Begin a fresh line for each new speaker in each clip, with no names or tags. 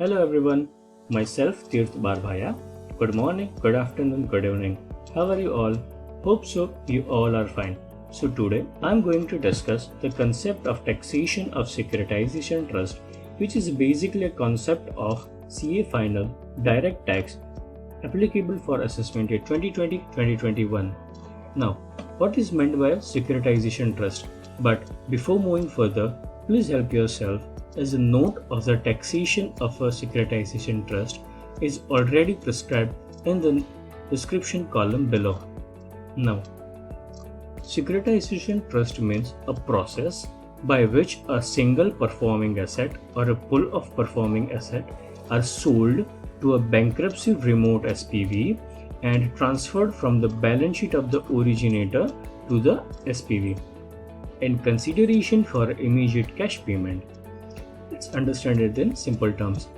Hello everyone, myself Tirth Barbhaya. Good morning, good afternoon, good evening. How are you all? Hope so you all are fine. So today I'm going to discuss the concept of taxation of securitization trust, which is basically a concept of CA final direct tax applicable for assessment year 2020-2021. Now, what is meant by a securitization trust? But before moving further, please help yourself as a note of the taxation of a securitization trust is already prescribed in the description column below. Now, securitization trust means a process by which a single performing asset or a pool of performing asset are sold to a bankruptcy remote SPV and transferred from the balance sheet of the originator to the SPV in consideration for immediate cash payment. Let's understand it in simple terms.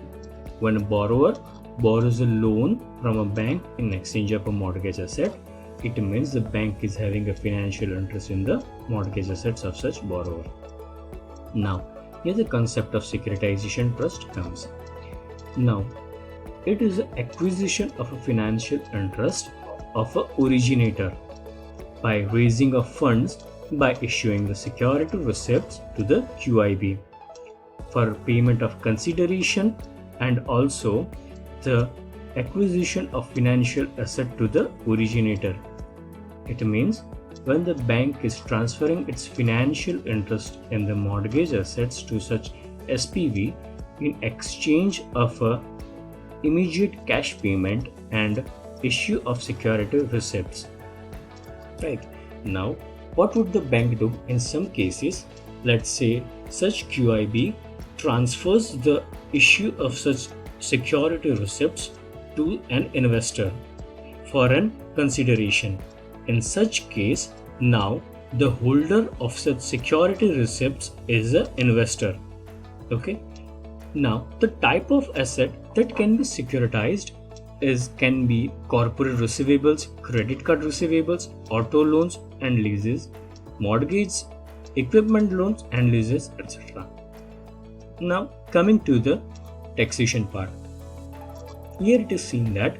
When a borrower borrows a loan from a bank in exchange of a mortgage asset, it means the bank is having a financial interest in the mortgage assets of such borrower. Now, here the concept of securitization trust comes. Now, it is the acquisition of a financial interest of a originator by raising of funds by issuing the security receipts to the QIB for payment of consideration and also the acquisition of financial asset to the originator. It means when the bank is transferring its financial interest in the mortgage assets to such SPV in exchange of a immediate cash payment and issue of security receipts. Right. Now, what would the bank do in some cases? Let's say such QIB transfers the issue of such security receipts to an investor for an consideration. In such case, now the holder of such security receipts is an investor. Okay. Now, the type of asset that can be securitized can be corporate receivables, credit card receivables, auto loans and leases, mortgage, equipment loans and leases, etc. Now, coming to the taxation part. Here it is seen that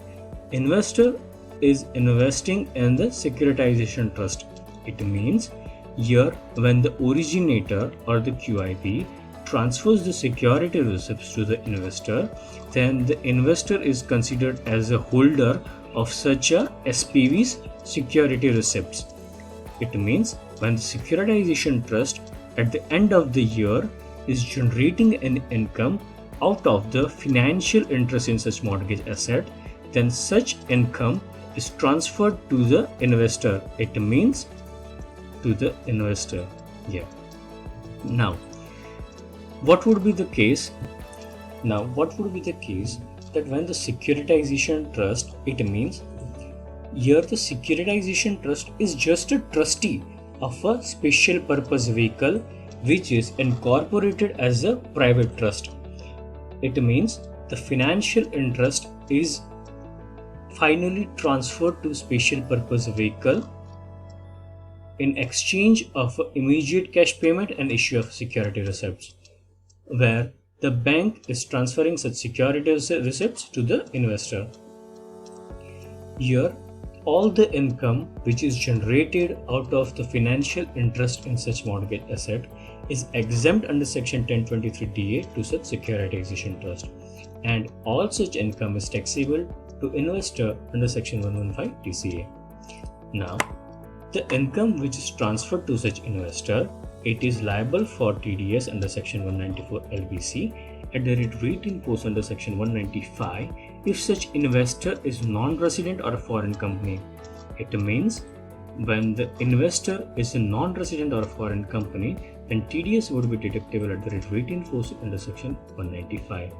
investor is investing in the securitization trust. It means here when the originator or the QIB transfers the security receipts to the investor, then the investor is considered as a holder of such a SPV's security receipts. It means when the securitization trust at the end of the year is generating an income out of the financial interest in such mortgage asset, then such income is transferred to the investor. It means to the investor. Yeah. Now, what would be the case? Now, what would be the case that when the securitization trust, it means here the securitization trust is just a trustee of a special purpose vehicle which is incorporated as a private trust. It means the financial interest is finally transferred to special purpose vehicle in exchange of immediate cash payment and issue of security receipts, where the bank is transferring such security receipts to the investor. Here, all the income which is generated out of the financial interest in such mortgage asset is exempt under section 1023DA to such securitization trust, and all such income is taxable to investor under section 115 TCA. Now, the income which is transferred to such investor, it is liable for TDS under section 194 LBC at the rate rating post under section 195 if such investor is non-resident or a foreign company. It means when the investor is a non-resident or a foreign company, then TDS would be deductible at the rate rating post under section 195.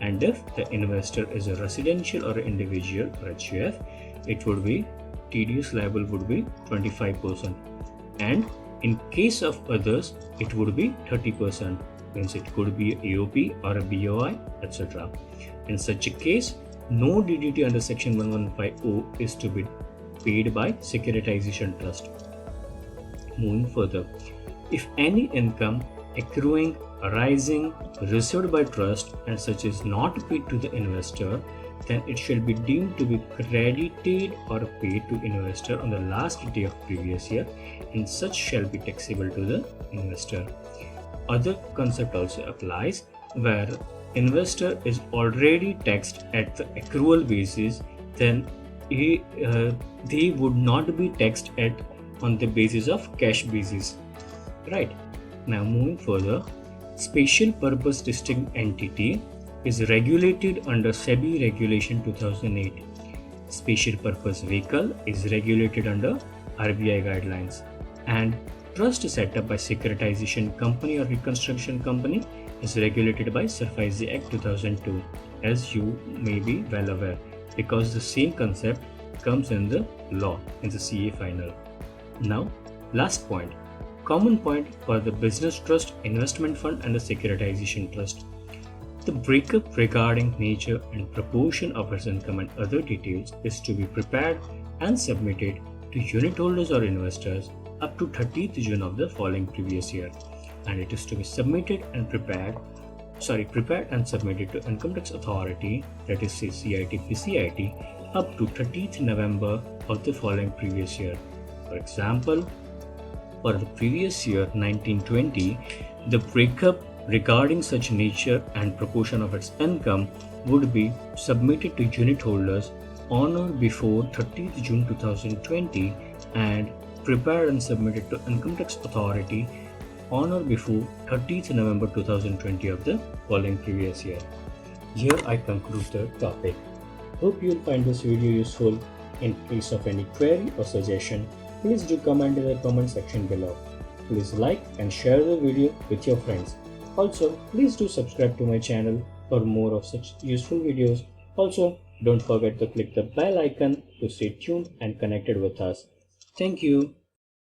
And if the investor is a residential or an individual or HUF, it would be TDS liable would be 25%. And in case of others, it would be 30%, means it could be AOP or a BOI, etc. In such a case, no DDT under section 1150 is to be paid by securitization trust. Moving further, if any income accruing, arising, received by trust, and such is not paid to the investor, then it shall be deemed to be credited or paid to investor on the last day of previous year, and such shall be taxable to the investor. Other concept also applies where investor is already taxed at the accrual basis, then they would not be taxed at on the basis of cash basis, right? Now moving further, special purpose distinct entity is regulated under SEBI regulation 2008. Special purpose vehicle is regulated under RBI guidelines, and trust set up by securitization company or reconstruction company is regulated by SARFAESI Act 2002, as you may be well aware, because the same concept comes in the law in the CA final. Now, last point, common point for the business trust, investment fund and the securitization trust. The breakup regarding nature and proportion of its income and other details is to be prepared and submitted to unit holders or investors up to 30th June of the following previous year, and it is to be submitted and prepared and submitted to Income Tax Authority, that is CIT PCIT, up to 30th November of the following previous year. For example, for the previous year 1920, the breakup regarding such nature and proportion of its income would be submitted to unit holders on or before 30th June 2020 and prepared and submitted to Income Tax Authority on or before 30th November 2020 of the following previous year. Here I conclude the topic. Hope you will find this video useful. In case of any query or suggestion, please do comment in the comment section below. Please like and share the video with your friends. Also, please do subscribe to my channel for more of such useful videos. Also, don't forget to click the bell icon to stay tuned and connected with us. Thank you.